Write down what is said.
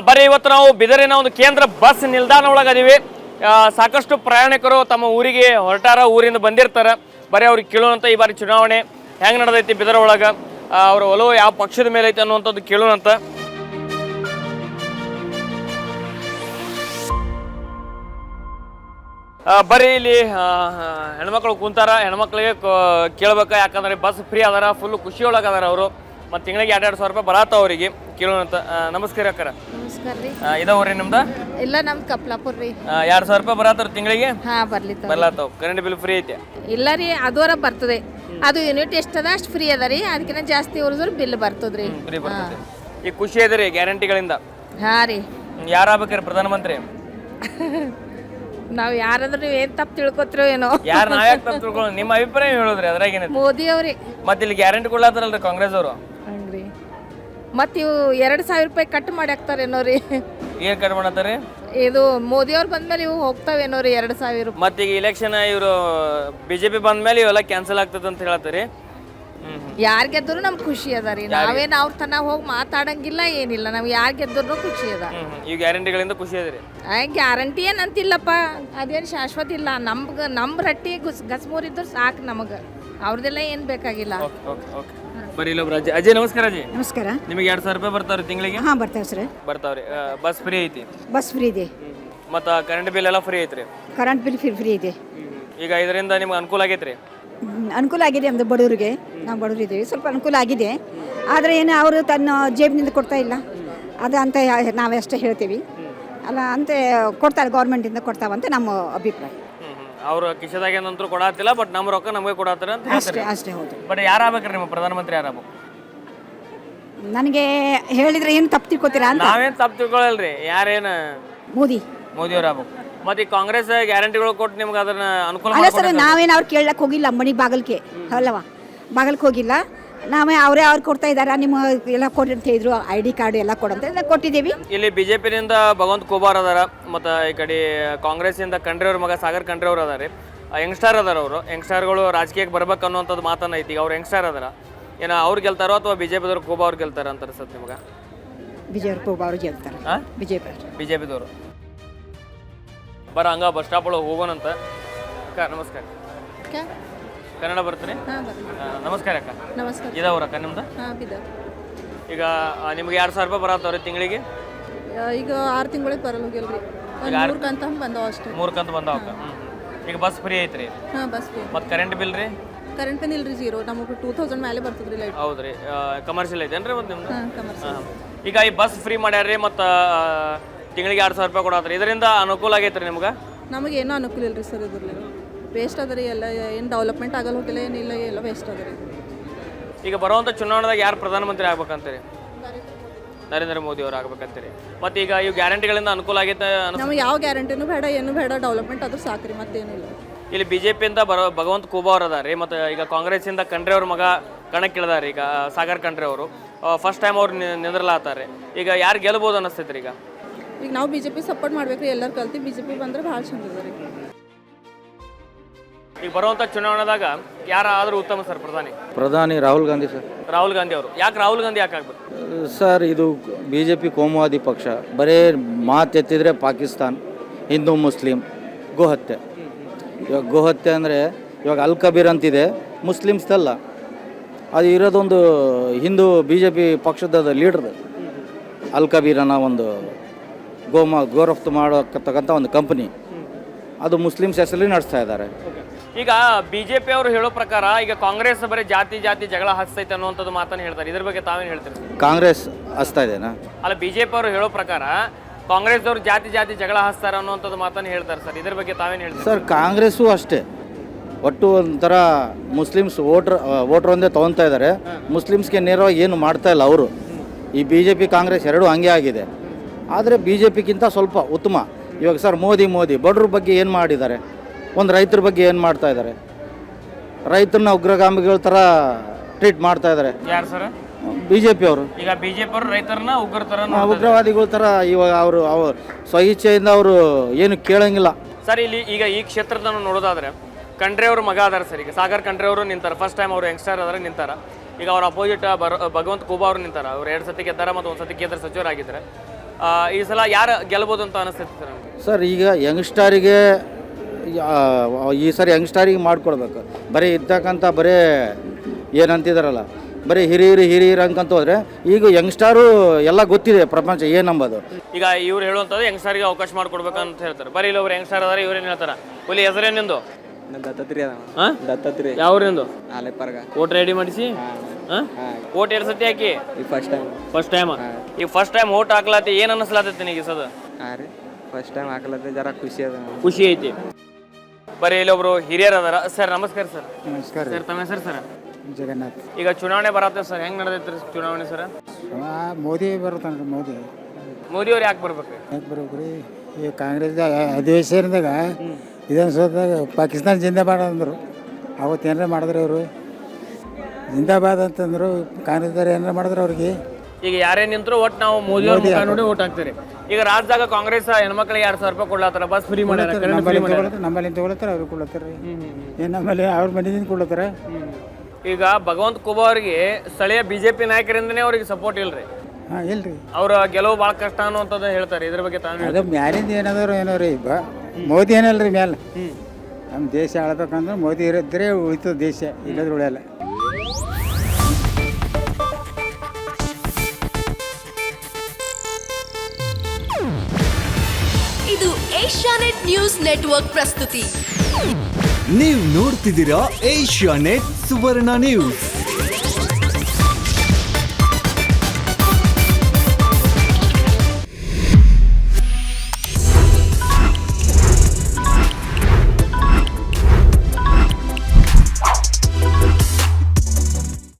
ಬರೀ ಇವತ್ತು ನಾವು ಬಿದರಿನ ಒಂದು ಕೇಂದ್ರ ಬಸ್ ನಿಲ್ದಾಣ ಒಳಗದೀವಿ. ಸಾಕಷ್ಟು ಪ್ರಯಾಣಿಕರು ತಮ್ಮ ಊರಿಗೆ ಹೊರಟಾರ, ಊರಿಂದ ಬಂದಿರ್ತಾರೆ. ಬರೀ ಅವ್ರಿಗೆ ಕೇಳೋಣಂತ ಈ ಬಾರಿ ಚುನಾವಣೆ ಹೆಂಗೆ ನಡೆದೈತಿ ಬಿದರ ಒಳಗೆ, ಅವ್ರ ಒಲವು ಯಾವ ಪಕ್ಷದ ಮೇಲೆ ಐತೆ ಅನ್ನುವಂಥದ್ದು ಕೇಳೋಣಂತ. ಬರೀ ಇಲ್ಲಿ ಹೆಣ್ಮಕ್ಳು ಕುಂತಾರ, ಹೆಣ್ಮಕ್ಳಿಗೆ ಕೇಳ್ಬೇಕ, ಯಾಕಂದ್ರೆ ಬಸ್ ಫ್ರೀ ಅದಾರ, ಫುಲ್ ಖುಷಿ ಒಳಗೆ ಅದಾರ ಅವರು. ಮತ್ತು ತಿಂಗಳಿಗೆ 2,000 ರೂಪಾಯಿ ಬರತ್ತಾವ ಅವರಿಗೆ ಕೇಳೋಣಂತ. ನಮಸ್ಕಾರ ಅಕ್ಕರ. ನಮಸ್ಕಾರ ರೀ. ಇದಾವ್ರಿ ನಿಮ್ದು? ಇಲ್ಲ, ನಮ್ದು ಕಪ್ಲಾಪುರ್ ರೀ. 2,000 ರೂಪಾಯಿ ಬರತ್ತಾರ ತಿಂಗಳಿಗೆ? ಬರ್ಲಾತಾವ. ಕರೆಂಟ್ ಬಿಲ್ ಫ್ರೀ ಐತೆ? ಇಲ್ಲ ರೀ, ಅದೂರ ಬರ್ತದೆ. ಅದು ಯೂನಿಟ್ ಎಷ್ಟದ ಅಷ್ಟು ಫ್ರೀ ಅದ ರೀ, ಅದಕ್ಕಿಂತ ಜಾಸ್ತಿ ಉಳಿದ್ರು ಬಿಲ್ ಬರ್ತದ್ರಿ. ಫ್ರೀ ಬರ್ತದೆ. ಈಗ ಖುಷಿ ಇದೆ ರೀ ಗ್ಯಾರಂಟಿಗಳಿಂದ? ಹಾ ರೀ. ಯಾರು ಆಗ್ಬೇಕ್ರಿ ಪ್ರಧಾನಮಂತ್ರಿ? ನಾವ್ ಯಾರಾದ್ರೂ ನೀವ್ ಏನ್ ತಪ್ಪು ತಿಳ್ಕೊತಿರೋ ಏನೋ. ಯಾರು ನಾವ್ಯಾಕೆ ತಪ್ಪು ತಿಳ್ಕೊಳ್ಳೋ? ನಿಮ್ಮ ಅಭಿಪ್ರಾಯ ಹೇಳಿದ್ರಿ ಅದ್ರಾಗೇನ? ಮೋದಿ ಅವ್ರಿ. ಮತ್ತೆ ಇಲ್ಲಿ ಗ್ಯಾರಂಟಿ ಕೊಡ್ಲಾತಾರಲ್ರಿ ಕಾಂಗ್ರೆಸ್ ಅವರು? ಹಂಗ್ರಿ. ಮತ್ ಇವು 2,000 ರೂಪಾಯಿ ಕಟ್ ಮಾಡಿ ಹಾಕ್ತಾರೇನೋ ರೀ. ಏನ್ ಕಟ್ ಮಾಡತ್ತಾರಿ? ಇದು ಮೋದಿ ಅವ್ರು ಬಂದ್ಮೇಲೆ ಇವು ಹೋಗ್ತಾವೇನೋ ರೀ 2,000 ರೂಪಾಯಿ. ಮತ್ತೆ ಈಗ ಇಲೆಕ್ಷನ್ ಇವರು ಬಿಜೆಪಿ ಬಂದ್ಮೇಲೆ ಇವೆಲ್ಲ ಕ್ಯಾನ್ಸಲ್ ಆಗ್ತದೆ ಅಂತ ಹೇಳ್ತಾರೆ. ಯಾರ್ ಗೆದ್ರು ನಮ್ಗೆ ಖುಷಿ ಅದ ರೀ. ನಾವೇನ್ ಅವ್ರ ತನ ಹೋಗಿ ಮಾತಾಡಂಗಿಲ್ಲ, ಏನಿಲ್ಲ. ನಾವ್ ಯಾರ್ ಗೆದ್ರು ಖುಷಿ ಅದ. ಈ ಗ್ಯಾರಂಟಿಗಳಿಂದ ಖುಷಿ ಅದ್ರಿ? ಗ್ಯಾರಂಟಿ ಏನಂತಿಲ್ಲಪ್ಪ, ಅದೇನು ಶಾಶ್ವತ ಇಲ್ಲ. ನಮ್ ರಟ್ಟಿ ಗಸ್ಮೂರಿದ್ರು ಸಾಕು ನಮಗೆ, ಅವ್ರದೆಲ್ಲ ಏನ್ ಬೇಕಾಗಿಲ್ಲ. ಬರೀ ಇಲ್ಲೊಬ್ರು ಅಜಯ್. ನಮಸ್ಕಾರ ಅಜಯ್. ನಮಸ್ಕಾರ. ನಿಮಗೆ 2,000 ರೂಪಾಯಿ ಬರ್ತಾವ್ರಿ ತಿಂಗಳಿಗೆ? ಹಾಂ, ಬರ್ತಾವೆ ಸರ್. ಬರ್ತಾವ್ರಿ. ಬಸ್ ಫ್ರೀ ಐತಿ? ಬಸ್ ಫ್ರೀ ಇದೆ. ಮತ್ತು ಕರೆಂಟ್ ಬಿಲ್ ಎಲ್ಲ ಫ್ರೀ ಐತ್ರಿ? ಕರೆಂಟ್ ಬಿಲ್ ಫ್ರೀ ಇದೆ. ಈಗ ಇದರಿಂದ ನಿಮ್ಗೆ ಅನುಕೂಲ ಆಗೈತ್ರಿ? ಅನುಕೂಲ ಆಗಿದೆ. ನಮ್ಮದು ಬಡವರಿಗೆ, ನಾವು ಬಡವರು ಇದ್ದೀವಿ, ಸ್ವಲ್ಪ ಅನುಕೂಲ ಆಗಿದೆ. ಆದರೆ ಏನು ಅವರು ತನ್ನ ಜೇಬಿನಿಂದ ಕೊಡ್ತಾ ಇಲ್ಲ, ಅದು ಅಂತ ನಾವಷ್ಟೇ ಹೇಳ್ತೀವಿ ಅಲ್ಲ ಅಂತ. ಕೊಡ್ತಾರೆ, ಗೌರ್ಮೆಂಟಿಂದ ಕೊಡ್ತಾವಂತ ನಮ್ಮ ಅಭಿಪ್ರಾಯ. ಅವ್ರು ಕಿಶದಾಗೇನಂತೂ ಕೊಡತ್ತಿಲ್ಲ, ಬಟ್ ನಮ್ಮ ರೊಕ್ಕ ನಮಗೆ ಕೊಡತ್ತಾರ ಅಂತ ಅಷ್ಟೇ ಅಷ್ಟೇ. ಹೌದು. ಬಟ್ ಯಾರಾಗ್ಬೇಕ್ರಿ ನಿಮ್ಮ ಪ್ರಧಾನಮಂತ್ರಿ? ಯಾರಾಗಬೇಕು? ನನಗೆ ಹೇಳಿದರೆ ಏನು ತಪ್ಪು ತಿಳ್ಕೊತೀರಾ ಅಂತ. ನಾವೇನು ತಪ್ಪು ತಿಳ್ಕೊಳ್ಳಲ್ರಿ. ಯಾರೇನು? ಮೋದಿ ಅವ್ರು ಆಗ್ಬೇಕು. ಮತ್ತೆ ಈ ಕಾಂಗ್ರೆಸ್ ಗ್ಯಾರಂಟಿಗಳು ಕೊಟ್ಟು ನಿಮ್ಗೆ ಅದನ್ನ ಅನುಕೂಲ ಅಲ್ಲ ಸರ್, ನಾವೇನು ಅವ್ರು ಕೇಳಕ್ಕೆ ಹೋಗಿಲ್ಲ. ಮನೆಗೆ ಬಾಗಲ್ಕೆ ಅಲ್ಲವಾ, ಬಾಗಲ್ಕೆ ಹೋಗಿಲ್ಲ. ನಾವೇ ಅವ್ರು ಕೊಡ್ತಾ ಇದ್ದಾರೆ. ನಿಮ್ಮ ಎಲ್ಲ ಕೊಡಿ ಅಂತ ಹೇಳಿದ್ರು, ID ಕಾರ್ಡ್ ಎಲ್ಲ ಕೊಡಂತ ಕೊಟ್ಟಿದ್ದೀವಿ. ಇಲ್ಲಿ ಬಿಜೆಪಿನಿಂದ ಭಗವಂತ ಖೂಬಾರ್ ಅದಾರ, ಮತ್ತು ಈ ಕಡೆ ಕಾಂಗ್ರೆಸ್ಸಿಂದ ಖಂಡ್ರೆ ಅವ್ರ ಮಗ ಸಾಗರ್ ಖಂಡ್ರೆ ಅವ್ರು ಅದಾರೆ. ಯಂಗ್ಸ್ಟಾರ್ ಅದಾರ. ಅವರು ಯಂಗ್ಸ್ಟಾರ್ಗಳು ರಾಜಕೀಯಕ್ಕೆ ಬರ್ಬೇಕು ಅನ್ನೋಂಥದ್ದು ಮಾತನ್ನ ಐತಿ. ಅವ್ರು ಯಂಗ್ಸ್ಟಾರ್ ಅದಾರ. ಏನೋ ಅವ್ರು ಗೆಲ್ತಾರೋ ಅಥವಾ ಬಿಜೆಪಿದವ್ರು ಖೂಬಾ ಅವ್ರು ಗೆಲ್ತಾರ ಅಂತ ಅನ್ಸುತ್ತೆ ನಿಮ್ಗೆ? ಬಿಜೆಪಿ ಅವ್ರು ಗೆಲ್ತಾರೆ. ಬಿಜೆಪಿದವರು. ಹಂಗ ಬಸ್ ಸ್ಟಾಪ್ ಒಳಗೆ ಹೋಗೋಣಂತ. ಅಕ್ಕ ನಮಸ್ಕಾರ. ಕನ್ನಡ ಬರ್ತೀರಿ? ನಮಸ್ಕಾರ ಅಕ್ಕ. ನಮಸ್ಕಾರ. ಇದಾವ್ರ ಅಕ್ಕ ನಿಮ್ದು? ಈಗ ನಿಮ್ಗೆ 2,000 ರೂಪಾಯಿ ಬರತ್ತವ್ರಿ ತಿಂಗಳಿಗೆ? ಈಗ 6 ತಿಂಗಳಿಗೆ ಬರಲ್ಲ ಹೋಗಿಲ್ರಿ. 3 ಕಂತ ಬಂದಾವ ಅಷ್ಟೇ. 3 ಕಂತು ಬಂದಾವ ಅಕ್ಕ. ಈಗ ಬಸ್ ಫ್ರೀ ಐತ್ರಿ? ಹಾಂ, ಬಸ್ ಫ್ರೀ. ಮತ್ತು ಕರೆಂಟ್ ಬಿಲ್ ರೀ? ಕರೆಂಟ್ ಬಿಲ್ ಇಲ್ರಿ, 0. ನಮಗೆ 2,000 ಮೇಲೆ ಬರ್ತದ್ರಿ ಲೈಟ್. ಹೌದ್ರಿ. ಕಮರ್ಷಿಯಲ್ ಐತೇನ್ರಿ ಮತ್ತೆ ನಿಮ್ದು? ಹಾಂ, ಕಮರ್ಷಿಯಲ್. ಈಗ ಈ ಬಸ್ ಫ್ರೀ ಮಾಡ್ಯಾರ್ರಿ, ಮತ್ತು ತಿಂಗಳಿಗೆ 2,000 ರೂಪಾಯಿ ಕೊಡತ್ರಿ. ಇದರಿಂದ ಅನುಕೂಲ ಆಗೈತ್ರಿ ನಿಮ್ಗೆ? ನಮಗೆ ಏನೂ ಅನುಕೂಲ ಇಲ್ರಿ ಸರ್. ಇದ್ರಲ್ಲಿ ವೇಸ್ಟ್ ಅದ ರೀ. ಎಲ್ಲ ಏನು ಡೆವಲಪ್ಮೆಂಟ್ ಆಗಲ್ಲ ಹೋಗಿಲ್ಲ, ಏನಿಲ್ಲ, ಎಲ್ಲ ವೇಸ್ಟ್ ಅದ ರೀ. ಈಗ ಬರುವಂಥ ಚುನಾವಣೆದಾಗ ಯಾರು ಪ್ರಧಾನಮಂತ್ರಿ ಆಗ್ಬೇಕಂತೀರಿ? ನರೇಂದ್ರ ಮೋದಿ ಅವ್ರು ಆಗ್ಬೇಕಂತೀರಿ. ಮತ್ತು ಈಗ ಇವು ಗ್ಯಾರಂಟಿಗಳಿಂದ ಅನುಕೂಲ ಆಗೈತೆ? ನಮಗೆ ಯಾವ ಗ್ಯಾರಂಟಿನೂ ಬೇಡ, ಏನು ಬೇಡ, ಡೆವಲಪ್ಮೆಂಟ್ ಆದ್ರೂ ಸಾಕ್ರಿ, ಮತ್ತೇನಿಲ್ಲ. ಇಲ್ಲಿ ಬಿಜೆಪಿಯಿಂದ ಭಗವಂತ ಖೂಬಾ ಅವ್ರು ಅದಾರ ರೀ, ಮತ್ತು ಈಗ ಕಾಂಗ್ರೆಸ್ಸಿಂದ ಖಂಡ್ರೆ ಅವ್ರ ಮಗ ಕಣಕ್ಕೆ ಇಳಿದಾರೆ. ಈಗ ಸಾಗರ್ ಖಂಡ್ರೆ ಅವರು ಫಸ್ಟ್ ಟೈಮ್ ಅವ್ರು ನಿಂದ್ರಲಾತಾರೆ. ಈಗ ಯಾರು ಗೆಲ್ಬೋದು ಅನ್ನಿಸ್ತೈತ್ರಿ? ಈಗ ನಾವು ಬಿಜೆಪಿ ಸಪೋರ್ಟ್ ಮಾಡ್ಬೇಕ್ರಿ. ಎಲ್ಲರೂ ಕಲ್ತಿ ಬಿಜೆಪಿ ಬಂದ್ರೆ ಭಾಳ ಚಂದ ಅದ ರೀ. ಈಗ ಬರುವಂಥ ಚುನಾವಣೆದಾಗ ಯಾರಾದರೂ ಉತ್ತಮ ಸರ್ ಪ್ರಧಾನಿ ರಾಹುಲ್ ಗಾಂಧಿ ಸರ್. ರಾಹುಲ್ ಗಾಂಧಿ ಅವರು ಯಾಕೆ? ರಾಹುಲ್ ಗಾಂಧಿ ಯಾಕೆ ಆಗ್ಬೇಕು ಸರ್? ಇದು BJP ಕೋಮುವಾದಿ ಪಕ್ಷ. ಬರೀ ಮಾತೆತ್ತಿದ್ರೆ ಪಾಕಿಸ್ತಾನ್, ಹಿಂದೂ ಮುಸ್ಲಿಂ, ಗೋಹತ್ಯೆ. ಇವಾಗ ಗೋಹತ್ಯೆ ಅಂದರೆ ಇವಾಗ ಅಲ್ ಕಬೀರ್ ಅಂತಿದೆ, ಮುಸ್ಲಿಮ್ಸ್ದಲ್ಲ. ಅದು ಇರೋದೊಂದು ಹಿಂದೂ BJP ಪಕ್ಷದ ಲೀಡ್ರ್ ಅಲ್ ಕಬೀರ್ ಅನ್ನೋ ಒಂದು ಗೋರಫ್ತು ಮಾಡೋಕ್ಕಂಥ ಒಂದು ಕಂಪನಿ. ಅದು ಮುಸ್ಲಿಮ್ಸ್ ಹೆಸರಲ್ಲಿ ನಡೆಸ್ತಾ ಇದ್ದಾರೆ. ಈಗ ಬಿಜೆಪಿ ಅವರು ಹೇಳೋ ಪ್ರಕಾರ ಈಗ ಕಾಂಗ್ರೆಸ್ ಬರೀ ಜಾತಿ ಜಗಳ ಹಚ್ತೈತೆ ಅನ್ನುವಂಥದ್ದು ಮಾತನ್ನು ಹೇಳ್ತಾರೆ. ಇದ್ರ ಬಗ್ಗೆ ತಾವೇನು ಹೇಳ್ತೀರಿ? ಕಾಂಗ್ರೆಸ್ ಹಚ್ತಾ ಇದೆನಾ? ಅಲ್ಲ, ಬಿಜೆಪಿ ಅವರು ಹೇಳೋ ಪ್ರಕಾರ ಕಾಂಗ್ರೆಸ್ ಅವರು ಜಾತಿ ಜಗಳ ಹಚ್ತಾರೆ ಅನ್ನುವಂಥದ್ದು ಮಾತನ್ನು ಹೇಳ್ತಾರೆ ಸರ್. ಇದ್ರ ಬಗ್ಗೆ ತಾವೇನು ಹೇಳ್ತೀರಿ? ಸರ್, ಕಾಂಗ್ರೆಸ್ಸು ಅಷ್ಟೇ. ಒಟ್ಟು ಒಂಥರ ಮುಸ್ಲಿಮ್ಸ್ ವೋಟ್ರ್ ಒಂದೇ ತೊಗೊತಾ ಇದ್ದಾರೆ. ಮುಸ್ಲಿಮ್ಸ್ಗೆ ನೇರವಾಗಿ ಏನು ಮಾಡ್ತಾ ಇಲ್ಲ ಅವರು. ಈ BJP ಕಾಂಗ್ರೆಸ್ ಎರಡೂ ಹಂಗೆ ಆಗಿದೆ. ಆದರೆ BJPಗಿಂತ ಸ್ವಲ್ಪ ಉತ್ತಮ. ಇವಾಗ ಸರ್ ಮೋದಿ ಬಡವ್ರ ಬಗ್ಗೆ ಏನು ಮಾಡಿದ್ದಾರೆ? ಒಂದು ರೈತರ ಬಗ್ಗೆ ಏನು ಮಾಡ್ತಾ ಇದ್ದಾರೆ? ರೈತರನ್ನ ಉಗ್ರಗಾಮಿಗಳ ಥರ ಟ್ರೀಟ್ ಮಾಡ್ತಾ ಇದ್ದಾರೆ. ಯಾರು ಸರ್? BJP ಅವರು. ಈಗ BJP ಅವರು ರೈತರನ್ನ ಉಗ್ರವಾದಿಗಳ ಥರ ಇವಾಗ ಅವರು ಸ್ವಇಚ್ಛೆಯಿಂದ ಅವರು ಏನು ಕೇಳಂಗಿಲ್ಲ ಸರ್. ಇಲ್ಲಿ ಈಗ ಈ ಕ್ಷೇತ್ರದ ನೋಡೋದಾದ್ರೆ ಖಂಡ್ರೆ ಅವ್ರ ಮಗ ಅದಾರ ಸರ್. ಈಗ ಸಾಗರ್ ಖಂಡ್ರೆ ಅವರು ನಿಂತಾರ. ಫಸ್ಟ್ ಟೈಮ್ ಅವರು ಯಂಗ್ಸ್ಟರ್ ಅದಾರ, ನಿಂತಾರ. ಈಗ ಅವ್ರ ಅಪೋಸಿಟ್ ಭಗವಂತ ಖೂಬಾ ಅವರು ನಿಂತಾರ. ಅವ್ರು 2 ಸತಿ ಗೆದ್ದಾರ ಮತ್ತು 1 ಸತಿ ಕೇಂದ್ರ ಸಚಿವರಾಗಿದ್ದಾರೆ. ಈ ಸಲ ಯಾರು ಗೆಲ್ಬೋದು ಅಂತ ಅನಿಸ್ತೈತೆ ಸರ್ ನಿಮ್ಗೆ? ಸರ್ ಈಗ ಯಂಗ್ಸ್ಟಾರಿಗೆ ಈ ಸರಿ ಯಂಗ್ಸ್ಟಾರಿಗೆ ಮಾಡ್ಕೊಡ್ಬೇಕು. ಬರೀ ಇರ್ತಕ್ಕಂಥ ಬರೀ ಏನಂತಿದಾರಲ್ಲ ಬರೀ ಹಿರಿಯರು ಅನ್ಕೊಂತ ಹೋದ್ರೆ ಈಗ ಯಂಗ್ಸ್ಟಾರು ಎಲ್ಲ ಗೊತ್ತಿದೆ ಪ್ರಪಂಚ ಏನಂಬೋದು. ಈಗ ಇವ್ರು ಹೇಳುವಂಥದ್ದು ಯಂಗ್ಸ್ಟಾರಿಗೆ ಅವಕಾಶ ಮಾಡಿಕೊಡ್ಬೇಕಂತ ಹೇಳ್ತಾರೆ. ಬರೀ ಇಲ್ಲಿ ಒಬ್ರು ಯಂಗ್ಸ್ಟಾರ್ ಅದಾರೆ, ಇವ್ರೇನು ಹೇಳ್ತಾರೆ? ಹುಲಿ ಹೆಸರೇನಿಂದು? ದತ್ತತ್ರಿ ಅದ ಹಾಂ, ದತ್ತತ್ರಿ ಯಾವ್ರಿಂದು? ಆಲೆಪರ್ಗ. ಓಟ್ ರೆಡಿ ಮಾಡಿಸಿ ಓಟ್ ಎರಡು ಸತಿ ಹಾಕಿ ಈ ಫಸ್ಟ್ ಟೈಮ್ ಈಗ ಫಸ್ಟ್ ಟೈಮ್ ಓಟ್ ಹಾಕ್ಲತ್ತಿ, ಏನು ಅನ್ನಿಸ್ಲಾತೈತಿ ನಿನಗೆ ಸದ? ಹಾಂ ರೀ, ಫಸ್ಟ್ ಟೈಮ್ ಹಾಕ್ಲತ್ತೆ, ಜರ ಖುಷಿ ಅದ. ಖುಷಿ ಐತಿ. ಬರೀ ಇಲ್ಲೊಬ್ರು ಹಿರಿಯರ್ ಅದಾರ. ಸರ್ ನಮಸ್ಕಾರ ಸರ್. ನಮಸ್ಕಾರ ಸರ್ ತಮ್ಮ ಹೆಸರು ಸರ್? ಜಗನ್ನಾಥ್. ಈಗ ಚುನಾವಣೆ ಬರತ್ತೆ ಸರ್, ಹೆಂಗ್ ನಡೆದೈತ್ರಿ ಚುನಾವಣೆ ಸರ್? ಮೋದಿ ಬರ್ತಾನ್ರಿ. ಮೋದಿ ಅವ್ರು ಯಾಕೆ ಬರ್ಬೇಕು? ಯಾಕೆ ಬರ್ಬೇಕ್ರಿ? ಈ ಕಾಂಗ್ರೆಸ್ ಅಧಿವೇಶನದಾಗ ವಿಧಾನಸೌಧದಾಗ ಪಾಕಿಸ್ತಾನ ಜಿಂದಾಬಾದ್ ಅಂದರು. ಅವತ್ತು ಏನಾರ ಮಾಡಿದ್ರೆ ಅವರು ಜಿಂದಾಬಾದ್ ಅಂತಂದ್ರು. ಕಾಂಗ್ರೆಸ್ದವ್ರು ಏನಾರ ಮಾಡಿದ್ರೆ ಅವ್ರಿಗೆ ಈಗ ಯಾರೇ ನಿಂತರು ಒಟ್ಟು ನಾವು ಮೋದಿ ಅವ್ರ ಮುಖ ನೋಡಿ ಓಟ್ ಹಾಕ್ತೀರಿ. ಈಗ ರಾಜ್ಯದಾಗ ಕಾಂಗ್ರೆಸ್ ಹೆಣ್ಮಕ್ಳಿಗೆ 2,000 ರೂಪಾಯಿ ಕೊಡ್ಲಾತಾರ, ಬಸ್ ಫ್ರೀ ಮಾಡ್ಯಾರ, ಕರೆಂಟ್ ಫ್ರೀ ಮಾಡ್ಯಾರ. ನಮ್ಮಲ್ಲಿ ತೊಗೊಳತ್ತಾರ, ಅವ್ರಿಗೆ ಕೊಡ್ಲತ್ತಾರ. ಏನು ನಮ್ಮಲ್ಲಿ ಅವ್ರ ಮನೆಯಿಂದ ಕೊಡ್ಲತ್ತಾರ. ಈಗ ಭಗವಂತ ಖೂಬಾ ಅವ್ರಿಗೆ ಸ್ಥಳೀಯ ಬಿಜೆಪಿ ನಾಯಕರಿಂದನೇ ಅವ್ರಿಗೆ ಸಪೋರ್ಟ್ ಇಲ್ರಿ. ಹಾಂ ಇಲ್ರಿ, ಅವ್ರ ಗೆಲುವು ಭಾಳ ಕಷ್ಟ ಅನ್ನುವಂಥದ್ದು ಹೇಳ್ತಾರೆ. ಇದ್ರ ಬಗ್ಗೆ ತಾನು ಅದು ಮ್ಯಾಲಿಂದ ಏನಾದ್ರು ಏನೋ ರೀ. ಮೋದಿ ಏನಲ್ರಿ ಮ್ಯಾಲ. ನಮ್ಮ ದೇಶ ಆಳ್ಬೇಕಂದ್ರೆ ಮೋದಿ ಇರಿದ್ರೆ ಉಳಿತದ ದೇಶ, ಇಲ್ಲದ್ರೆ ಉಳಿಯಲ್ಲ. ಇದು ಏಷ್ಯಾನೆಟ್ ನ್ಯೂಸ್ ನೆಟ್ವರ್ಕ್ ಪ್ರಸ್ತುತಿ. ನೀವು ನೋಡ್ತಿದ್ದೀರಾ ಏಷ್ಯಾನೆಟ್ ಸುವರ್ಣ ನ್ಯೂಸ್.